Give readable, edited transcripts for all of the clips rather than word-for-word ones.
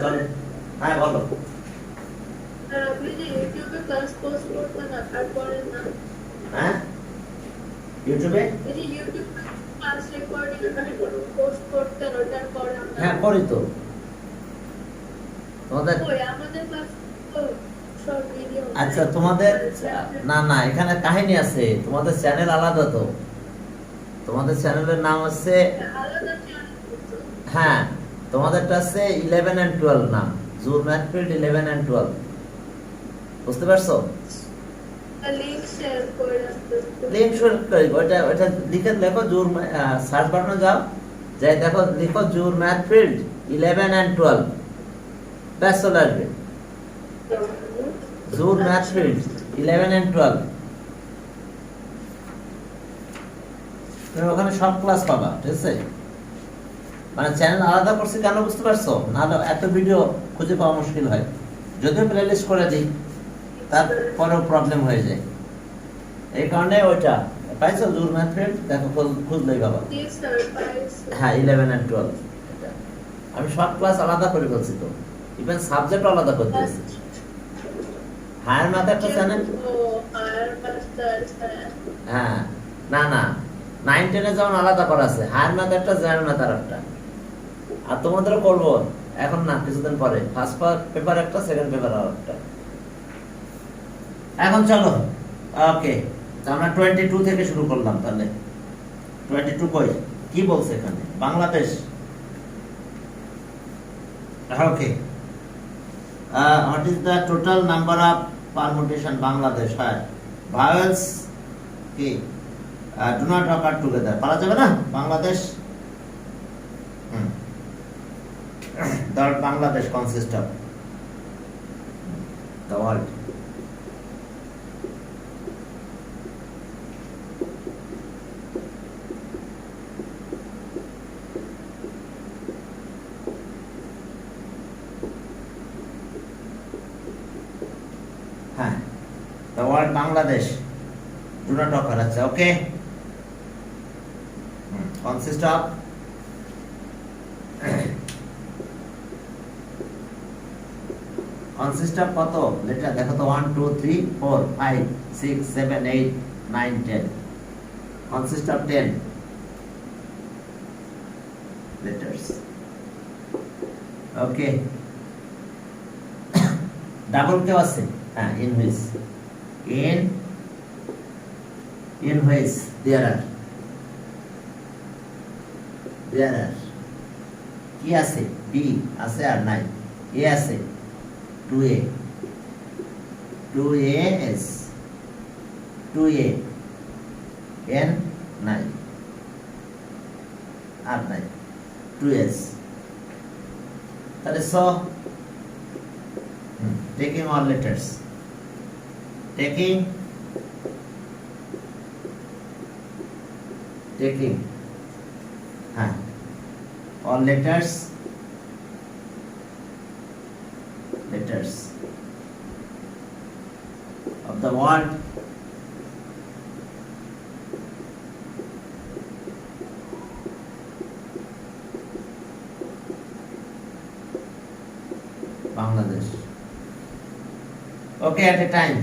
চল। হ্যাঁ বলো। আর আপনি যে ইউটিউবে ক্লাস পোস্ট করতেন না তারপরে না হ্যাঁ ইউটিউবে এই যে ইউটিউব ক্লাস রেকর্ডিং পোস্ট করতেন ওটার পরে আমরা হ্যাঁ করি তো। তোমাদের ওই আমাদের ক্লাস তো সব ভিডিও আচ্ছা তোমাদের না না এখানে কাহিনী আছে, তোমাদের চ্যানেল আলাদা তো, তোমাদের চ্যানেলের নাম আছে আলাদা চ্যানেল হ্যাঁ তোমাদেরটা আছে 11 and 12 নাম, জুর ম্যাথফিল্ড 11 and 12, বুঝতে পারছো? লিংক শেয়ার করে রাখতে লিংক শুরু করি, ওইটা ওইটা লিখে লেখো জুর, সার্চ বাটনে যাও, যাই দেখো লিখো জুর ম্যাথফিল্ড 11 and 12, ব্যাস চলে আসবে। জুর ম্যাথফিল্ড 11 and 12, তুমি ওখানে সব ক্লাস পাবা, ঠিক আছে? মানে চ্যানেল আলাদা করছি কেন বুঝতে পারছো? নাহলে এত ভিডিও খুঁজে পাওয়া মুশকিল হয়, যদিও প্লে লিস্ট করে দিই তারপরেও প্রবলেম হয়ে যায়, এই কারণে ওইটা পাইছো জুর ম্যাথফিল্ড, দেখো খুঁজলেই পাবা। হ্যাঁ 11 and 12, আমি সব ক্লাস আলাদা করে বলছি তো, ইভেন সাবজেক্ট আলাদা করে দিয়েছি। হায়ার ম্যাথ একটা চ্যানেল, হ্যাঁ না না 9 10 এ যেমন আলাদা করা আছে, হায়ার ম্যাথ একটা, জেনারেল ম্যাথ আর একটা, আর তোমাদেরও করবো এখন না কিছুদিন পরে, ফার্স্ট পেপার একটা, সেকেন্ড পেপার আর একটা। এখন চলো ওকে, আমরা 22 থেকে শুরু করলাম, তাহলে 22 কই কি বলছে এখানে? বাংলাদেশ, ওকে। What is the total number of permutation Bangladesh? হ্যাঁ vowels কি do not occur together, পারা যাবে না Bangladesh. The Bangladesh consists of the world. হ্যাঁ the word Bangladesh do not occur, আচ্ছা ওকে। consist of কত লেটার দেখো তো, 1 2 3 4 5 6 7 8 9 10, consist of 10 letters, okay. Double কেউ আছে? হ্যাঁ in which, in which there are কি আছে? বি আছে আর নাই, এ আছে 2a 2as 2a n নাই আর নাই 2s, তাহলে so taking all letters, taking হ্যাঁ all letters of the word Bangladesh, okay, at a time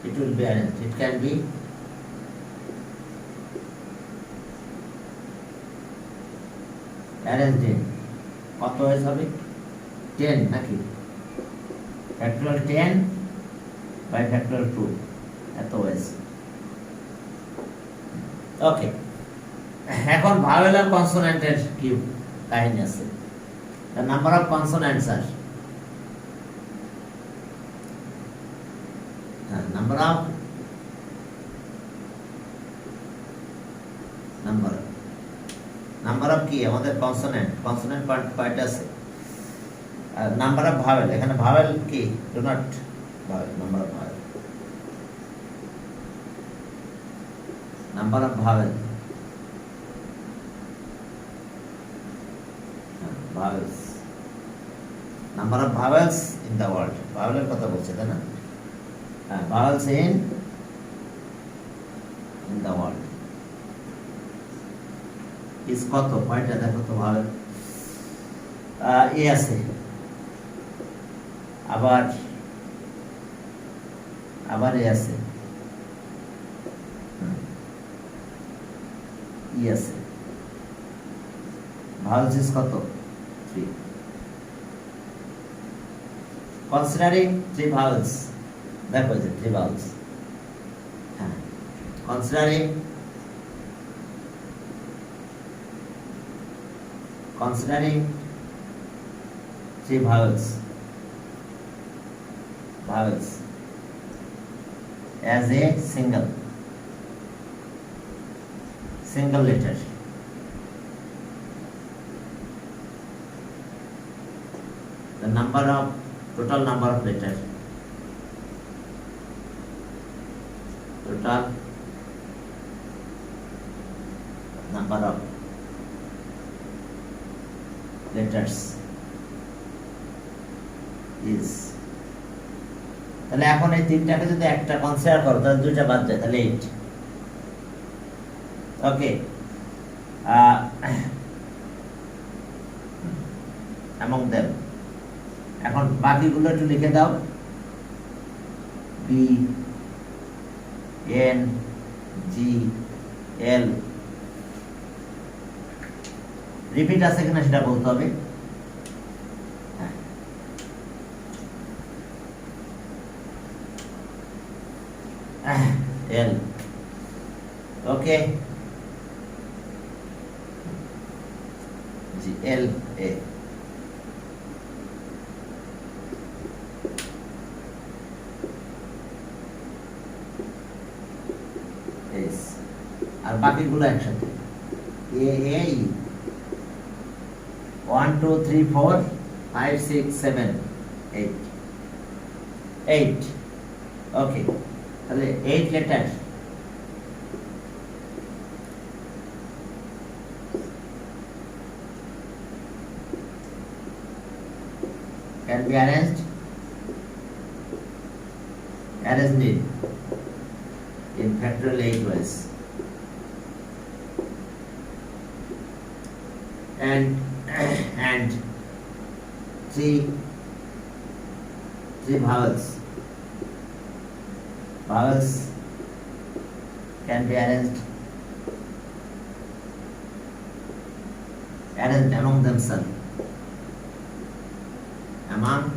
it will be arranged, it can be arranged in কত ওয়েজ হবে? 10 নাকি ফ্যাক্টরিয়াল 10 বাই ফ্যাক্টরিয়াল 2, এত wedge, ওকে। এখন vowel আর কনসোনেন্টের কি কাহিনী আছে? the number of consonants are number of কি আমাদের কনসোনেন্ট কয়টা আছে? নাম্বার অফ ভাওয়েল, এখানে ভাওয়েল কি do not vowel, number of vowel vowels, number of vowels in the word, vowel এর কথা বলছে তাই না? vowels in in the world is কত কয়টা দেখো তো ভালো এ আছে আবার আবার এ আছে ই আছে vowels is কত 3 considering 3 vowels দেখো যে 3 vowels হ্যাঁ considering 3 vowels as a single letter the total number of letters is তাহলে এখন এই তিনটাকে যদি একটা কনসিডার করো তাহলে দুইটা বাদ যায় তাহলে 8 ওকে among them এখন বাকিগুলো একটু লিখে দাও B N G L repeat আছে কিনা সেটা বলতে হবে L okay G L A S আর বাকিগুলো একসাথে A A E 1 2 3 4 5 6 7 8 okay তাহলে 8 letter can be arranged in factorial 8 ways and three vowels can be arranged among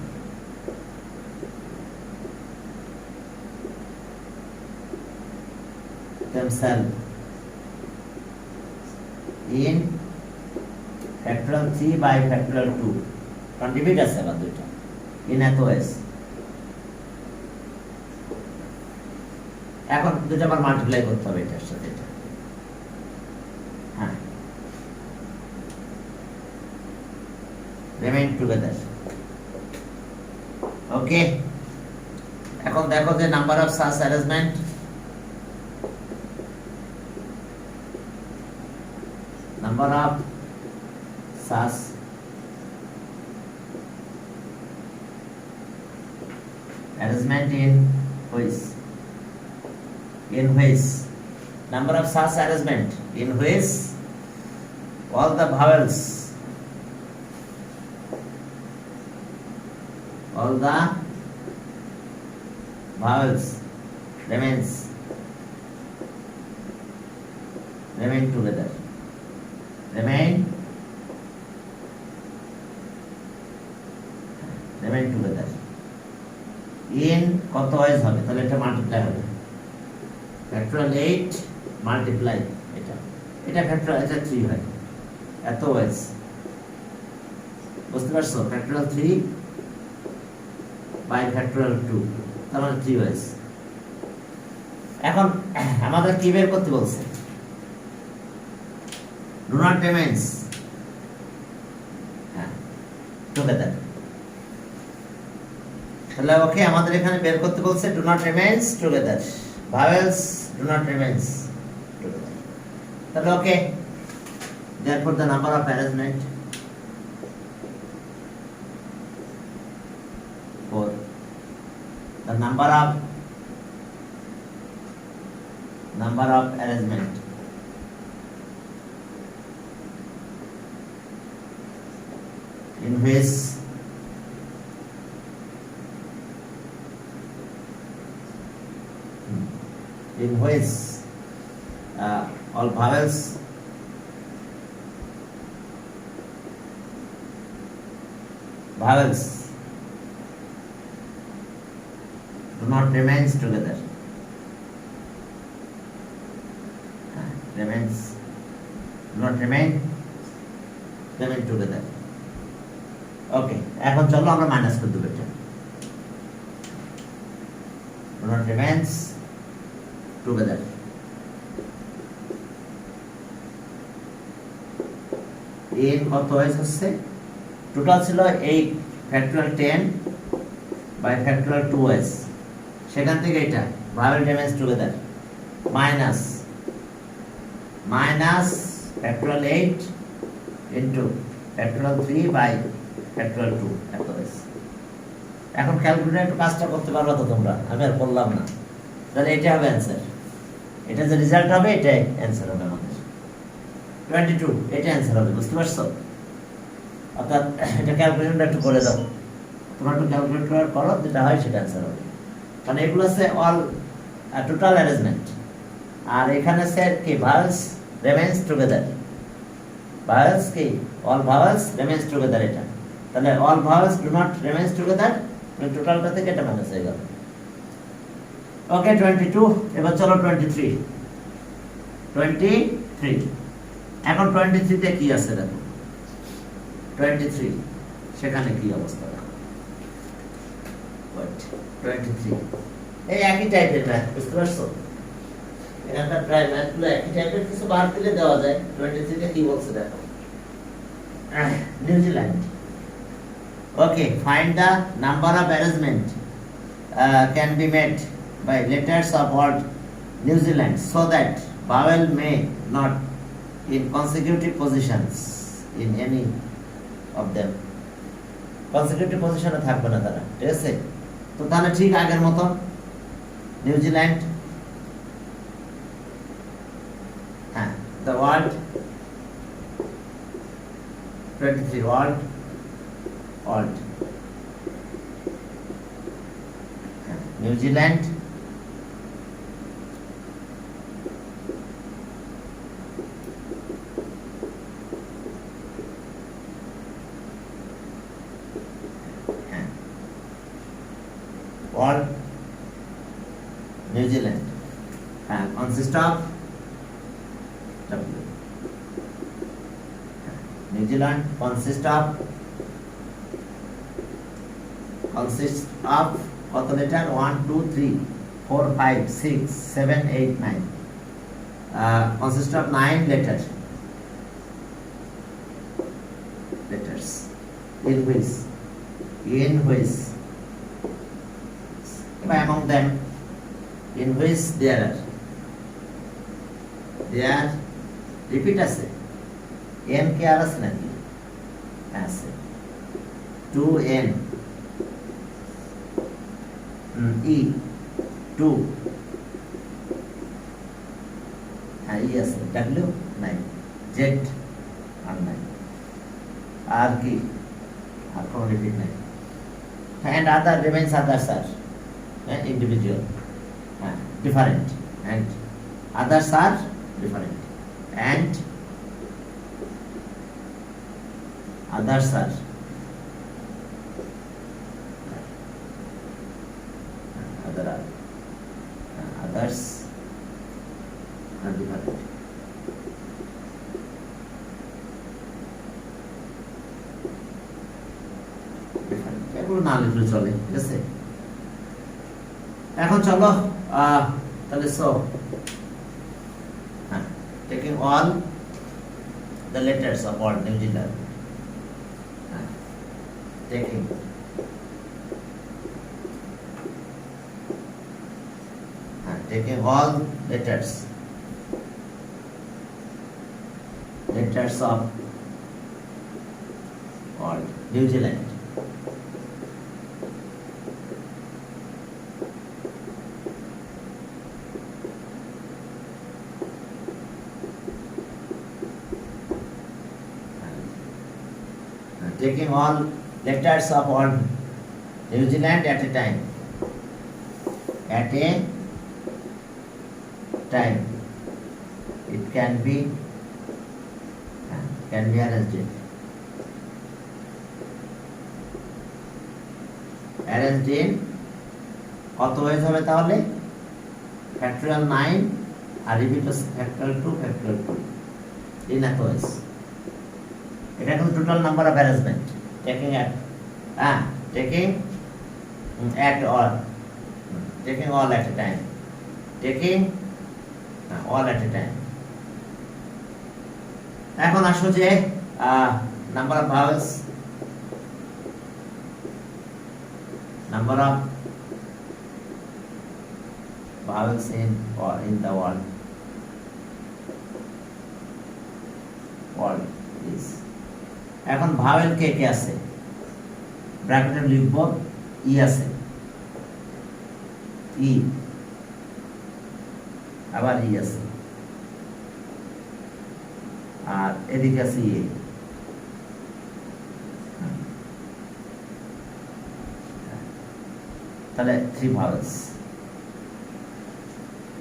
themselves in factorial 3 by factorial 2 কারণ David আছে আবার দুইটা in এত ways এখন দুটো আবার মাল্টিপ্লাই করতে হবে এটার সাথে এটা হ্যাঁ রিমেইন টুগেদার ওকে এখন দেখো যে number of সাস arrangement number of SAS arrangement in which number of SAS arrangement in which all the vowels remain together remain together in কত ওয়াইজ হবে তাহলে এটা মাল্টিপ্লাই হবে ফ্যাক্টরিয়াল 8 মাল্টিপ্লাই এটা ফ্যাক্টরিয়াল এটা 3 হয় এত ওয়াইজ বুঝতে পারছো ফ্যাক্টরিয়াল 3 বাই ফ্যাক্টরিয়াল 2 তার মানে 3 ওয়াইজ এখন আমাদের কি বের করতে বলছে do not remains together তাহলে ওকে আমাদের এখানে বের করতে বলছে do not remains together vowels do not remains together তাহলে ওকে therefore the number of arrangement 4 the number of number of arrangement. In which all vowels do not remains together. Do not remain together. ওকে, এখন চলো আমরা minus করে দেবো এটা। Do not remains together. এর কত হচ্ছে? টোটাল ছিল 8 ফ্যাক্টরিয়াল 10 বাই ফ্যাক্টরিয়াল 2s, সেখান থেকে এটা vowel remains together minus factorial 8 into factorial 3 by factorial 2 এত হয়েছে। এখন ক্যালকুলেটর একটু কাজটা করতে পারবা তো তোমরা, আমি আর বললাম না। তাহলে এটা হবে অ্যান্সার, এটা যে রেজাল্ট হবে এটাই অ্যান্সার হবে আমাদের 22, এটা অ্যান্সার হবে। বুঝতে পারছো? অর্থাৎ এটা ক্যালকুলেটর একটু করে দাও, তোমরা একটু ক্যালকুলেটর করো, যেটা হয় সেটা অ্যান্সার হবে। কারণ এগুলো হচ্ছে অল টোটাল অ্যারেঞ্জমেন্ট, আর এখানে স্যার কি ভাওয়েলস রিমেইনস টুগেদার, ভাওয়েলস কি অল ভাওয়েলস রিমেইনস টুগেদার। এটা তাহলে all vowels do not remains together, টোটালটা থেকে এটা মাইনাস হয়ে গেল। ওকে 22, এবার চলো 23। এখন 23 তে কি আছে দেখো, 23 সেখানে কি অবস্থা দেখো। 23 এই একই টাইপের ম্যাথ, বুঝতে পারছো? এখানকার প্রায় ম্যাথগুলো একই টাইপের, কিছু বাদ দিলে দেওয়া যায়। 23 তে কি বলছে দেখো, New Zealand. Okay, find the number of arrangement can be made by letters of word New Zealand so that vowel may not in consecutive positions in any of them. Consecutive position এ থাকবে না তারা, ঠিক আছে? তো তাহলে ঠিক আগের মতো নিউজিল্যান্ড, হ্যাঁ, the word 23 word New Zealand, New Zealand consists of W. New Zealand consists of কত letter? 1 2 3 4 5 6 7 8 9, consists of 9 letters in which among them in which there repeat আছে, n কে আর আছে নাকি? আছে 2n E 2 হ্যাঁ ই আছে, W 9, Z আর 9, আর কি আর কোনো repeat নাই। and other remains others are individual, different, and others are different, and others are others are different. এগুলো না লিখলে চলে, ঠিক আছে? এখন চলো তাহলে taking all the letters of word New Zealand, taking all letters of word New Zealand, taking all letters of all New Zealand at a time. At a time. It can be arranged. Arranged in কত ways হবে তাহলে? Factorial 9 আর repeat factorial 2 factorial 2 in এত ways. এটা কিন্তু total number of arrangement taking at taking all at a time, taking all at a time. এখন আসো যে number of vowels, number of vowels in the world is, এখন vowel কে কে আছে? ব্র্যাকেটে লিখব ই আছে, ই, আবার ই আছে, আর এদিকে আছে এ। তাহলে 3 vowels,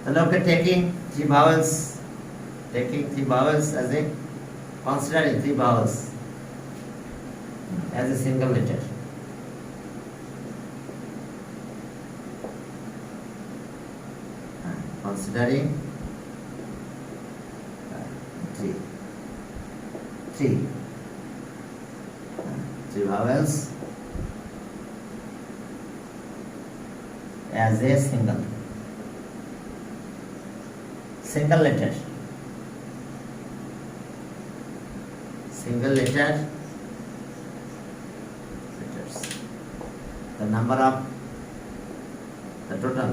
তাহলে ওকে taking 3 vowels as a considering 3 vowels as a single letter. Considering 3 vowels as a single letter, letters. The number of the total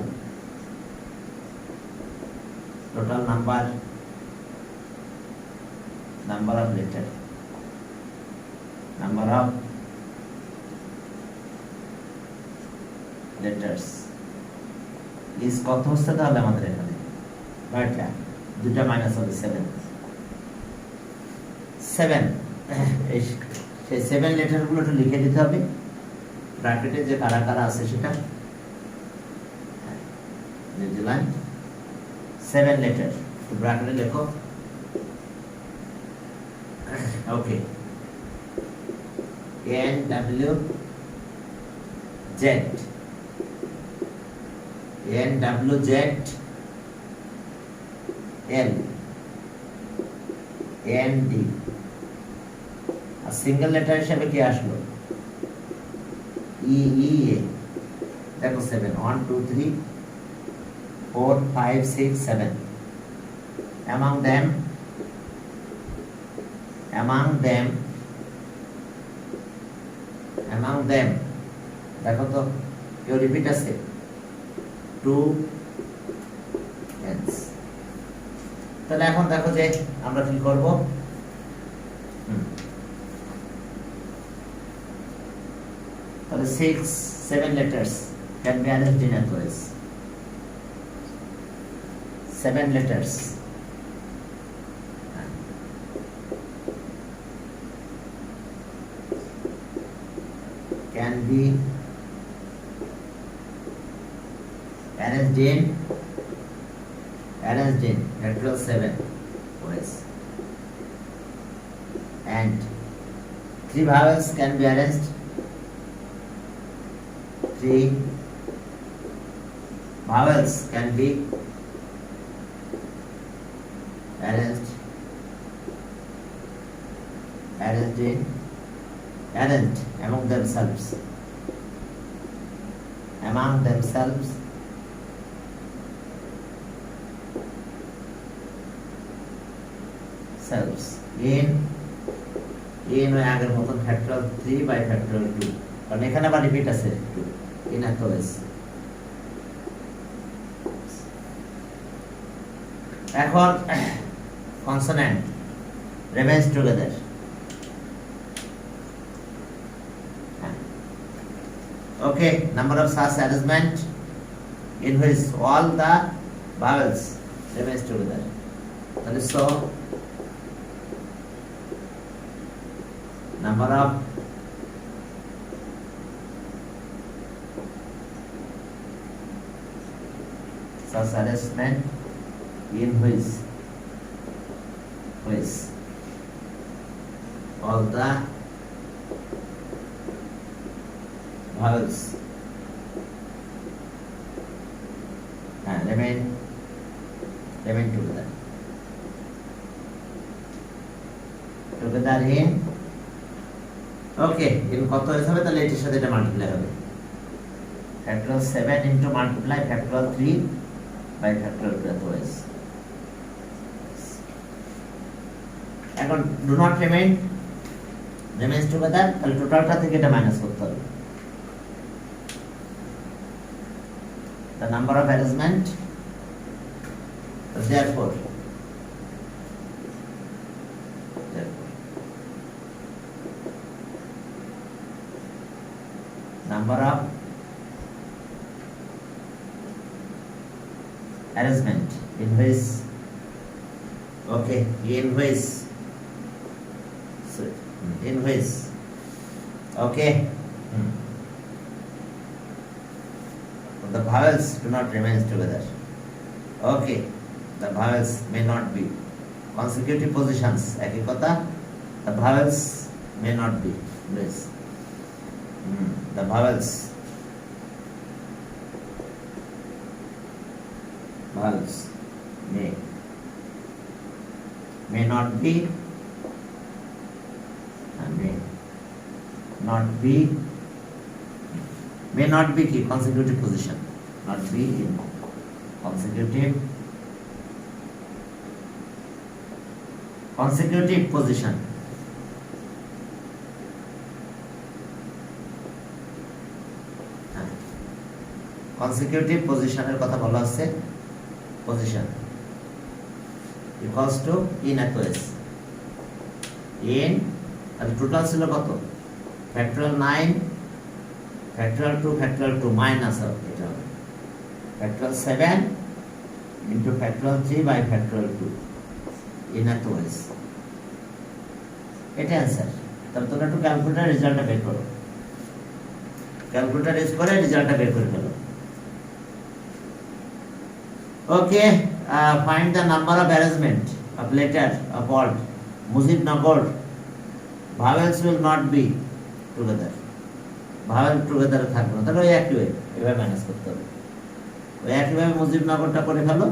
number of letter, number of letters is কত হচ্ছে তাহলে আমাদের এখানে? নয়টা, দুটা মাইনাস হবে 7 সেই 7 লেটার গুলো একটু লিখে দিতে হবে ব্র্যাকেটে, যে কারা কারা আছে সেটা। নিউজিল্যান্ড 7 লেটার ব্র্যাকেটে লেখো। ওকে, NWZ, L, ND। আর সিঙ্গেল লেটার হিসেবে কি আসলো? EA। দেখো 7, 1 2 3 4 5 6 7। among them দেখো তো কেউ রিপিট আছে? 2 hence। তাহলে এখন দেখো যে আমরা কি করব। তাহলে 7 letters can be arranged in as ways. 7 letters can be arranged in factorial 7 ways, and 3 vowels can be arranged. 3 vowels can be arranged among themselves in ওই আগের মতন ফ্যাক্টরিয়াল 3 বাই ফ্যাক্টরিয়াল 2, কারণ এখানে আবার রিপিট আছে 2 in এতএস। এখন consonant remains together. Okay, number of such arrangement in which all the vowels remains together. That is so number of such arrangement in which all the vowels remain together in okay in কত হবে তাহলে এটার সাথে এটা multiply হবে factorial 7 into multiply factorial 3 by factorial 2 twice এখন do not remains together তাহলে টোটালটা থেকে এটা মাইনাস করতে হবে the number of arrangement therefore number of arrangement in which okay the vowels do not remain together okay the vowels may not be consecutive positions একই কথা the vowels may not be this the vowels may not be key consecutive position not be in consecutive position consecutive position এর কথা বলা আছে position equals to in equals in আর total ছিল কত factorial 9 factorial 2 factorial 2 minus এটা হবে factorial 7 into factorial 3 by factorial 2 in equals এটা आंसर তাহলে তোমরা একটু ক্যালকুলেটর রেজাল্টটা বের করো ক্যালকুলেটর ইউজ করে রেজাল্টটা বের করে ফেলো okay find the number of arrangement of letter of word Mujibnagar vowels will not be together vowel together থাকবে না তাহলে ওই একই ওয়ে এভাবে ম্যানেজ করতে হবে ওই একইভাবে মুজিবনগরটা করে ফেলো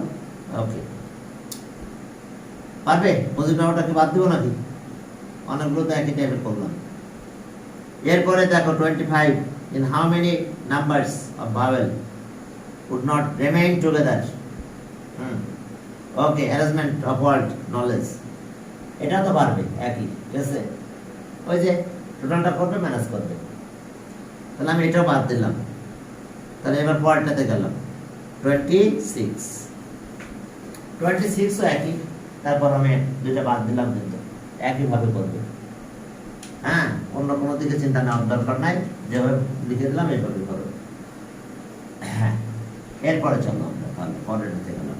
ওকে পারবে মুজিবনগরটাকে বাদ দিব নাকি অনেকগুলো তো একই টাইপের করলাম এরপরে দেখো 25 in how many numbers of vowel would not remain together okay arrangement of word knowledge এটা তো পারবে একই ঠিক আছে ওই যে টোটালটা করবে ম্যানেজ করবে তাহলে আমি এটাও বাদ দিলাম তাহলে এবার পরেরটাতে গেলাম 26 ও একই তারপর আমি দুইটা বাদ দিলাম কিন্তু একই ভাবে করবে হ্যাঁ অন্য কোনো দিকে চিন্তা নেওয়ার দরকার নাই যেভাবে লিখে দিলাম এইভাবে করো হ্যাঁ এরপরে চলো আমরা তাহলে পরেরটাতে গেলাম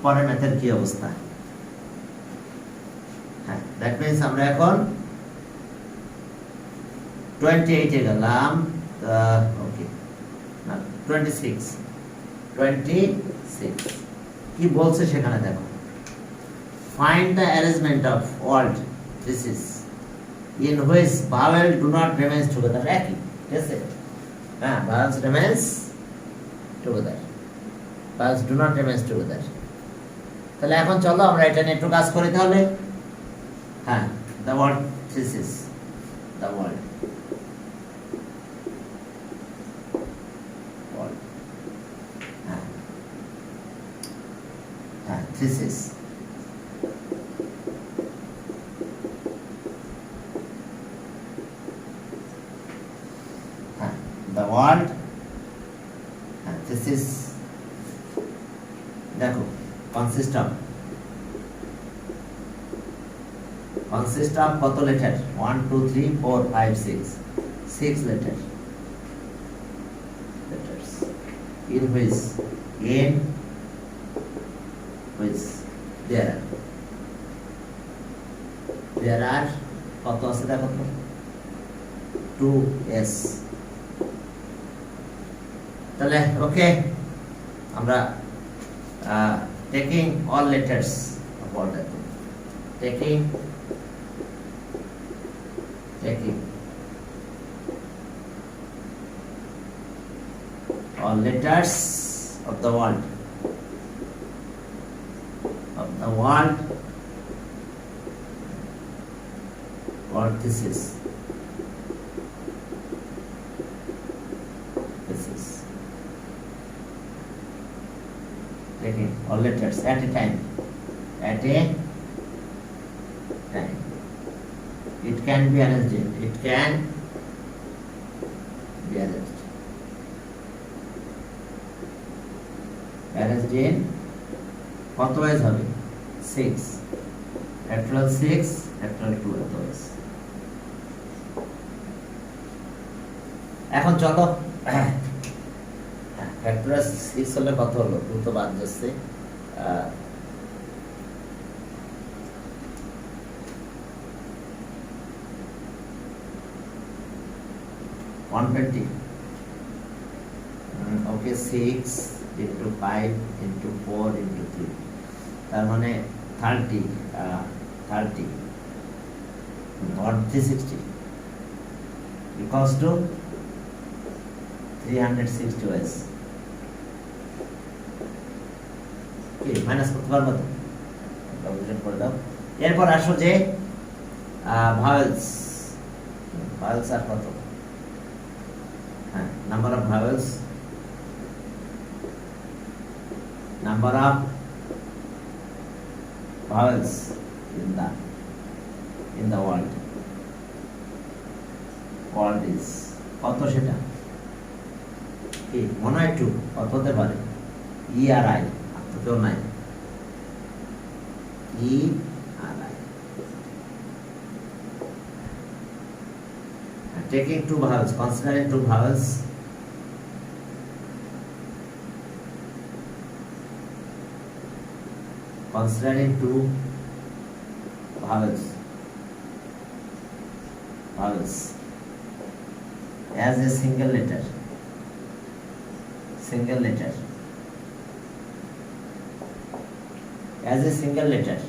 পরের ম্যাথের কি অবস্থা হ্যাঁ দ্যাট মিন্স আমরা এখন 28 এ গেলাম ওকে না 26 কি বলছে সেখানে দেখো find the arrangement of word this is in which vowel do not remain together একই ঠিক আছে হ্যাঁ vowels remains together vowels do not remain together তাহলে এখন চলো আমরা এটা নিয়ে একটু কাজ করি তাহলে হ্যাঁ the word thesis the word thesis the word thesis দেখো consist of কত letter 1 2 3 4 5 6 letters in which there are কত আছে দেখো তো 2s তাহলে ওকে আমরা taking all letters of order, taking all letters of the world, what this is taking all letters at a time, it can be arranged in কত wise হবে 6 factorial 6 factorial 2 এত wise. এখন চলো ফ্যাক্টরিয়াল 6 হলে কত হলো 2 তো বাদ যাচ্ছে 120 ওকে 6 into 5 into 4 into 3 তার মানে 30 or 360 equals to 360 ওয়াইজ। কি মাইনাস করতে পারবো তো ক্যালকুলেট করে দাও। এরপর আসো যে ভাওয়েলস আর কত, হ্যাঁ number of vowels, in the world is কত সেটা কি মনে হয় 2 কত হতে পারে ই আর আই তো কেউ নাই ই আর I taking 2 vowels, considering 2 vowels, considering 2 vowels as a single letter, as a single letter,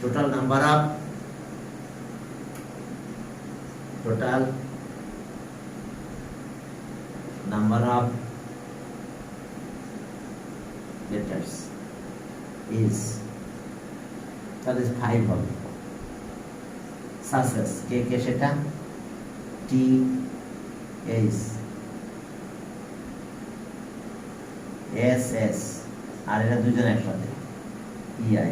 total number of letters is, that is 5 হবে। success কে সেটা T H S S আর এরা দুজন একসাথে E I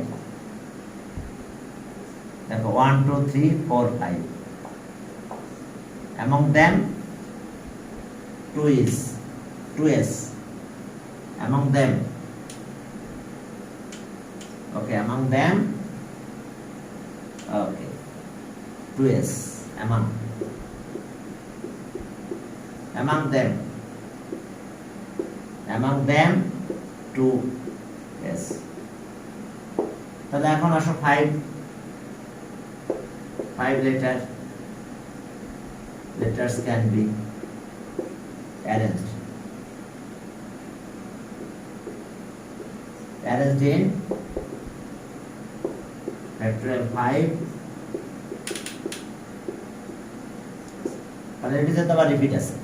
দেখো 1 2 3 4 5 among them 2S among them okay 2S among them 2S। তাহলে এখন আসো 5 letters can be arranged in factorial 5, তাহলে এটিতে তো আবার রিপিট আছে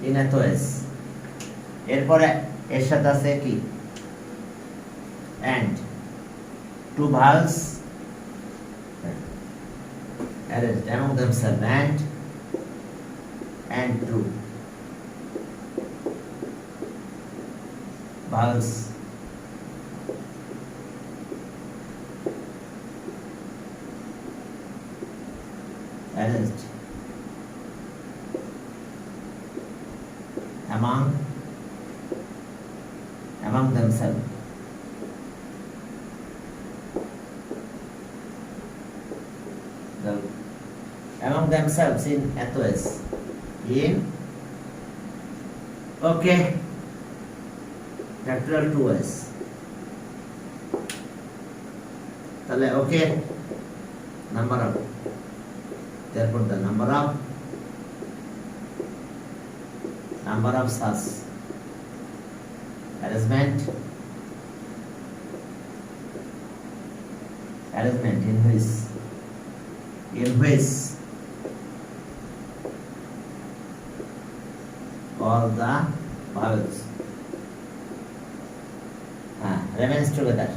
in এত s, এরপরে এর সাথে আছে কি and 2 vowels arranged among themselves and 2 vowels arranged among themselves in atos in okay factorial 2s, তাহলে okay number of, therefore the number of such arrangement in which all the vowels remains together.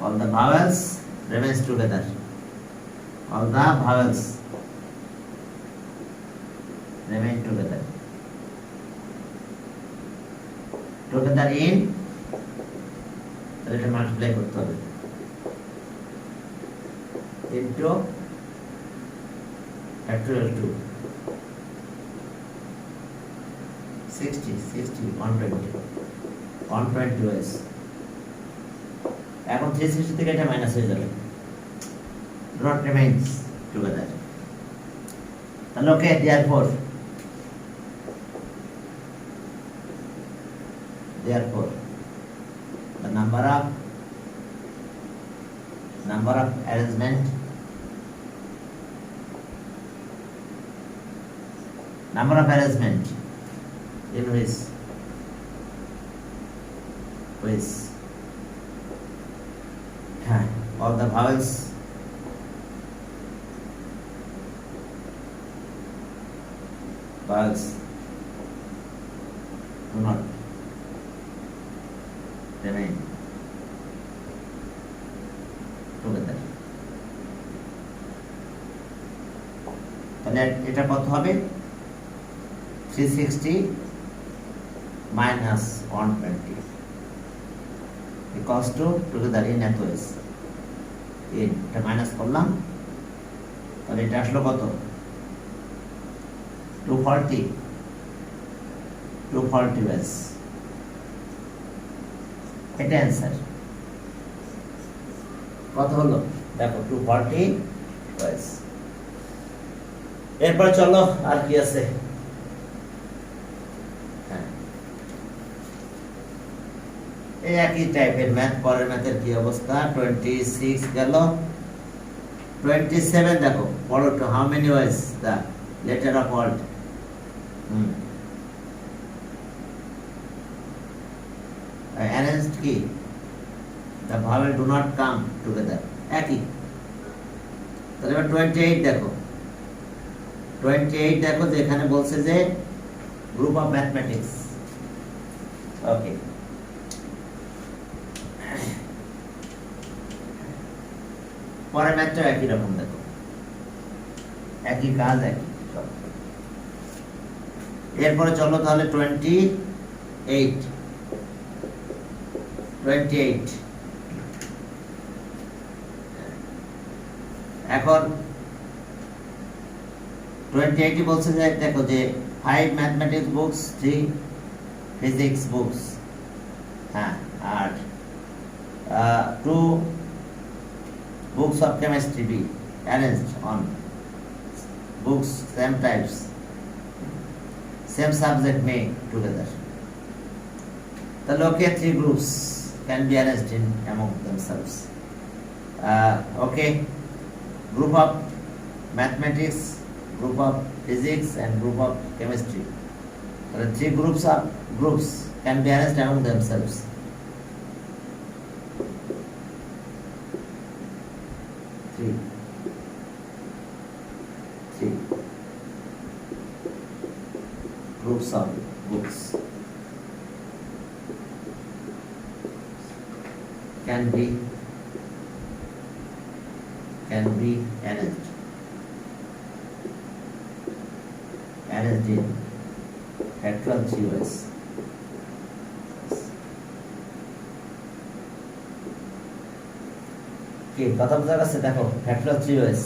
All the vowels remains together. All the vowels remain together. Together in, তাহলে multiply করতে হবে into factorial 2 60 120 ways এখন 360 থেকে এটা minus হয়ে যাবে do not remains together তাহলে ওকে therefore the number of arrangement in which all the vowels do not remain together. তাহলে এটা কত হবে 360 minus 120 equals to together in ways এটা মাইনাস করলাম তাহলে এটা আসলো কত 240 ways এটা অ্যান্সার কত হলো দেখো 240 ways এরপর চলো আর কি আছে এই একই টাইপের ম্যাথ পরের ম্যাথের কি অবস্থা 26 গেল 27 দেখো পড়ো তো how many ways the letter of word arranged কি the vowel do not come together একই তাহলে এবার 28 দেখো 28 দেখো যে এখানে বলছে যে গ্রুপ অফ ম্যাথমেটিক্স ওকে পরের ম্যাথটা একই রকম দেখো একই কাজ একই এরপরে চলো তাহলে 28 এখন 28 বলছে যে দেখো যে 5 mathematics books 3 physics books are 2 books of chemistry be arranged on books same types same subject may together the local 3 groups can be arranged in among themselves okay group of mathematics group of physics and group of chemistry the 3 groups can be arranged among themselves three groups of books can be arranged in factorial 3 ways কি কথা বোঝা গেছে দেখো factorial 3 wedge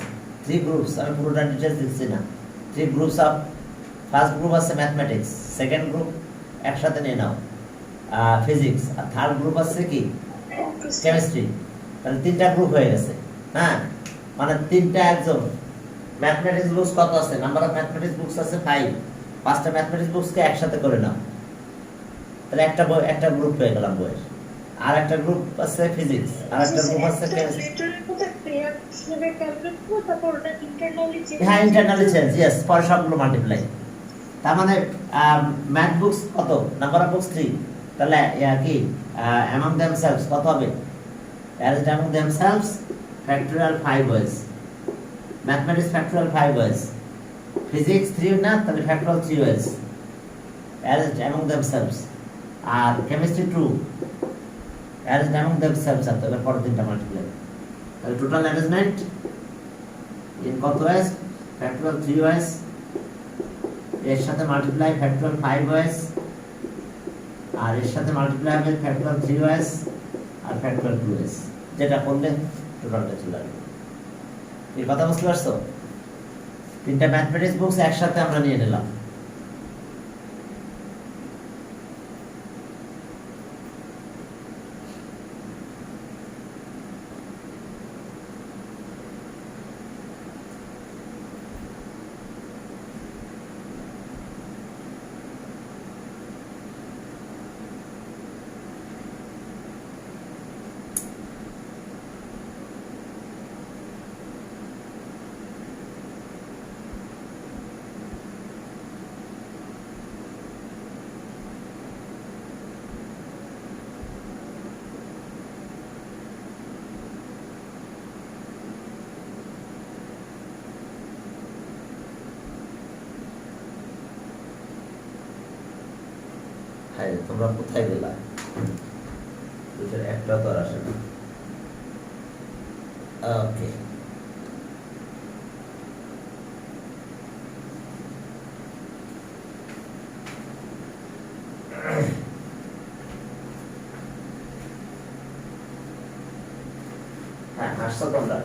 3 groups আমি পুরোটা details দিচ্ছি না 3 groups of first group আছে ম্যাথমেটিক্স সেকেন্ড গ্রুপ একসাথে নিয়ে নাও ফিজিক্স আর থার্ড গ্রুপ আছে কি কেমিস্ট্রি তাহলে তিনটা গ্রুপ হয়ে গেছে হ্যাঁ মানে তিনটা একজন ম্যাথমেটিক্স বুকস কত আছে নাম্বার অফ ম্যাথমেটিক্স বুকস আছে 5 পাঁচটা ম্যাথমেটিক্স বুকস কে একসাথে করে নাও তাহলে একটা গ্রুপ হয়ে গেল বইয়ের আর একটা গ্রুপ আছে ফিজিক্স আর একটা গ্রুপ আছে কেমিস্ট্রি হ্যাঁ ইন্টারনালি চেঞ্জ यस পরে সবগুলো মাল্টিপ্লাই তার মানে ম্যাথ বুকস কত নাম্বার অফ বুকস 3 তাহলে কি among themselves কত হবে? Arranged among themselves factorial 5 ways, mathematics factorial 5 ways, physics 3 না, তাহলে factorial 3 ways, arranged among themselves, আর chemistry 2 arranged among themselves, আর তাহলে পরের তিনটা মাল্টিপ্লাই, তাহলে টোটাল অ্যারেঞ্জমেন্ট ইন কত ওয়েস? ফ্যাক্টরিয়াল 3 ওয়েস, এর সাথে মাল্টিপ্লাই ফ্যাক্টরিয়াল 5 ওয়েস, আর এর সাথে মাল্টিপ্লাই হবে ফ্যাক্টরিয়াল 3 ওয়েস আর ফ্যাক্টরিয়াল 2 ওয়েস, যেটা করলে টোটালটা চলে আসবে। এই কথা বুঝতে পারছো? তিনটা ম্যাথমেটিক্স বুকস একসাথে আমরা নিয়ে নিলাম। তোমরা কোথায় গেলা? দুইটার একটা তো আর আসে না। ওকে, হ্যাঁ আসছো তোমরা।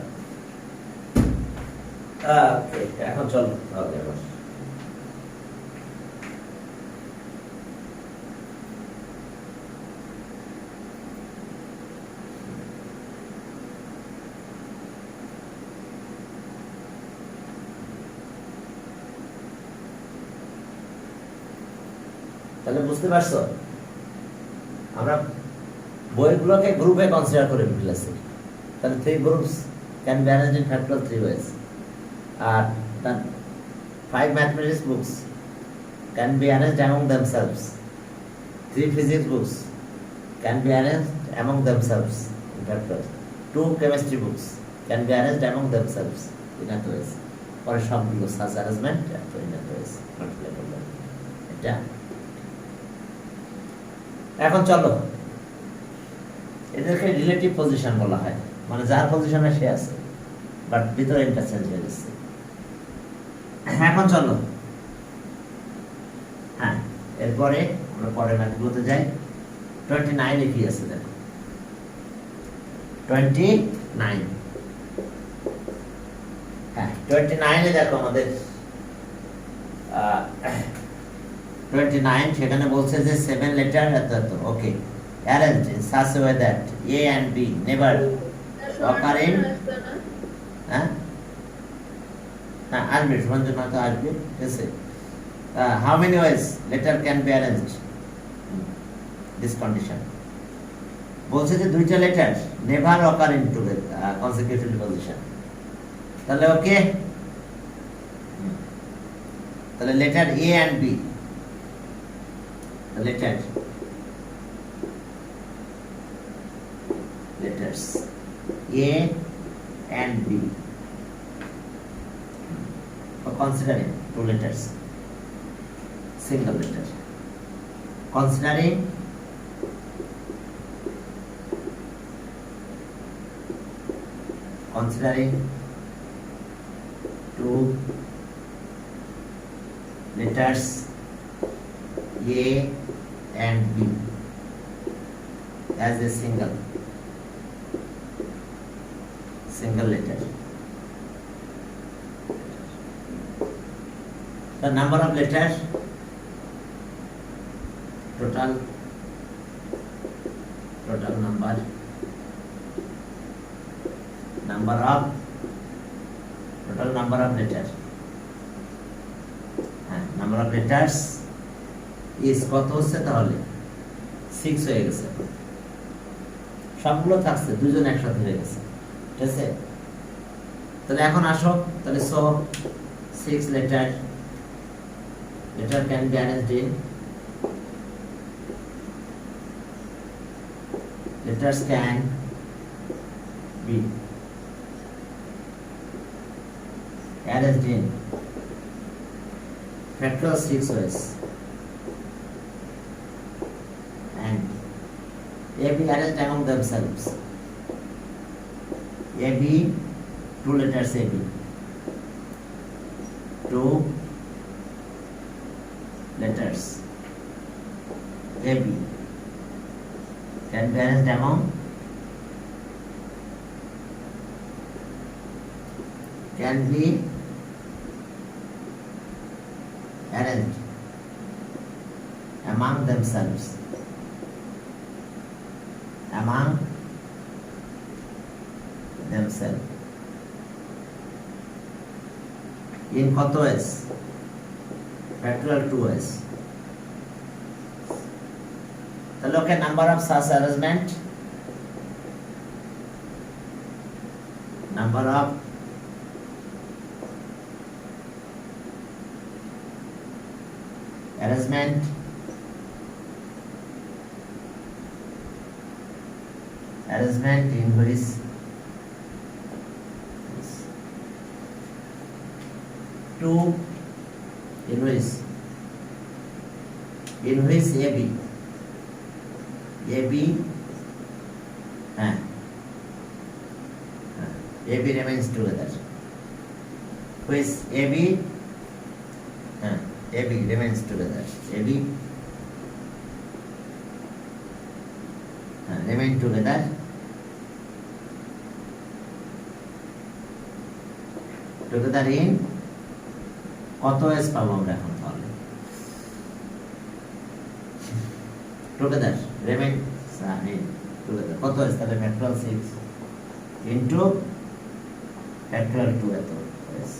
ওকে, এখন চলো ওকে বস। তাহলে বুঝতে পারছো, আমরা বইগুলোকে গ্রুপে কনসিডার করে ফেলেছি। তাহলে 3 groups can be arranged in factorial 3 ways, R 5 mathematics books can be arranged among themselves, 3 physics books can be arranged among themselves in factorial, 2 chemistry books can be arranged among themselves in that ways, পরে সবগুলো such arrangement in that ways multiply করলাম। এটা এখন চলো, এদেরকে relative position বলা হয়, মানে যার পজিশনে সে আছে বাট ভিতরে ইন্টারচেঞ্জ হয়ে যাচ্ছে। এখন চলো, হ্যাঁ এরপরে আমরা পরের ম্যাথগুলোতে যাই। 29 কি আছে দেখো, 29, হ্যাঁ 29 এ দেখো আমাদের 29 সেখানে বলছে যে 7 লেটার এত এত, ওকে, arranged in such a way that A and B never occur in, হ্যাঁ হ্যাঁ আসবে, সঞ্জন হয়তো আসবে, ঠিক আছে। How many ways letter can be arranged this condition? বলছে যে দুইটা letter never occur in consecutive position, তাহলে ওকে, তাহলে letter A and B, the letters A and B, for considering 2 letters, single letter, considering two letters A and B as a single letter. The number of letters, total number of letters, number of letters is কত হচ্ছে? তাহলে 6 হয়ে গেছে, সবগুলো থাকছে, দুজন একসাথে হয়ে গেছে, ঠিক আছে। তাহলে এখন আসো, তাহলে so 6 letter can be arranged in letters can be arranged in factorial 6 ways and A be arranged among themselves. A B, two letters A B. Two letters A B can be arranged among themselves. Among themselves. In কত ways? Factorial 2 ways. তাহলে ওকে number of such arrangement, number of arrangement in which AB remains together. Which AB remains together. AB remain together. Together in কত S পাবো আমরা এখন তাহলে together remain together কত S তাহলে factorial 6 into factorial 2 এত S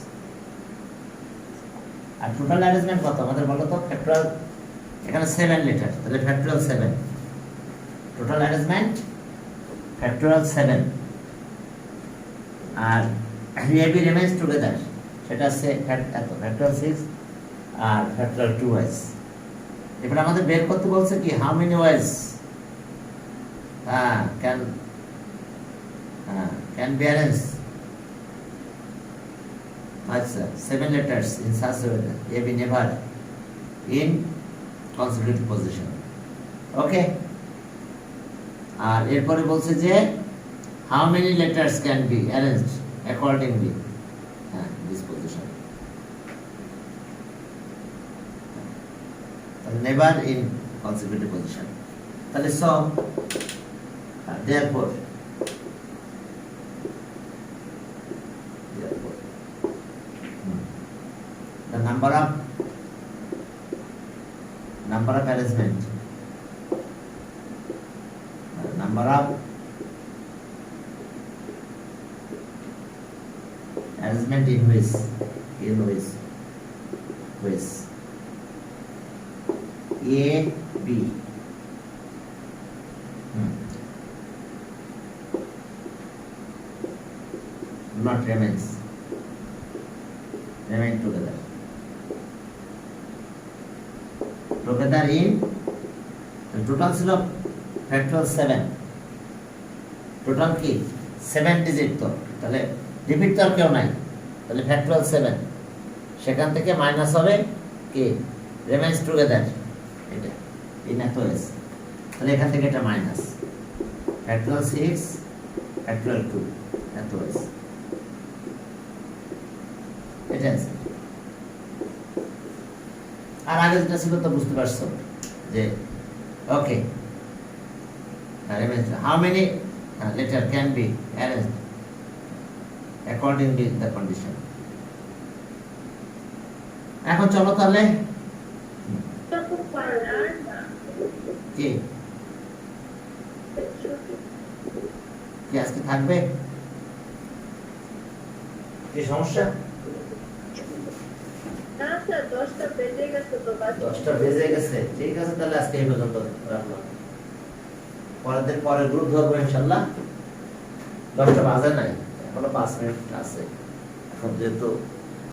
আর total arrangement কত আমাদের বলো তো factorial এখানে 7 লিটার তাহলে factorial 7 টোটাল অ্যারেঞ্জমেন্ট factorial 7 আর AB remains together সেটা আছে এত factorial 6 আর factorial 2s এবার আমাদের বের করতে বলছে কি how many ways can be arranged আচ্ছা 7 letters in such a way that AB never in consecutive position okay আর এরপরে বলছে যে how many letters can be arranged accordingly this position never in consecutive position তাহলে so therefore the number of arrangement number of arrangement in which A B not remain together in total ছিল factorial 7 total কি 7 digit তো তাহলে repeat তো আর কেউ নাই তাহলে factorial 7 সেখান থেকে মাইনাস হবে কি remains together এটা in এত এস তাহলে এখান থেকে এটা মাইনাস factorial 6 factorial 2 এত এস এটা আছে আর আগে যেটা ছিল তো বুঝতে পারছো যে ওকে how many letter can be arranged accordingly the condition এখন চলো তাহলে কি আজকে থাকবে কি সমস্যা না স্যার 10টা বেজে গেছে তো 10টা বেজে গেছে ঠিক আছে তাহলে আজকে এই পর্যন্ত রাখলাম পরের দিন পরে গ্রুপ ধরবো ইনশাআল্লাহ 10টা বাজে নাই এখনো 5 মিনিট আছে এখন যেহেতু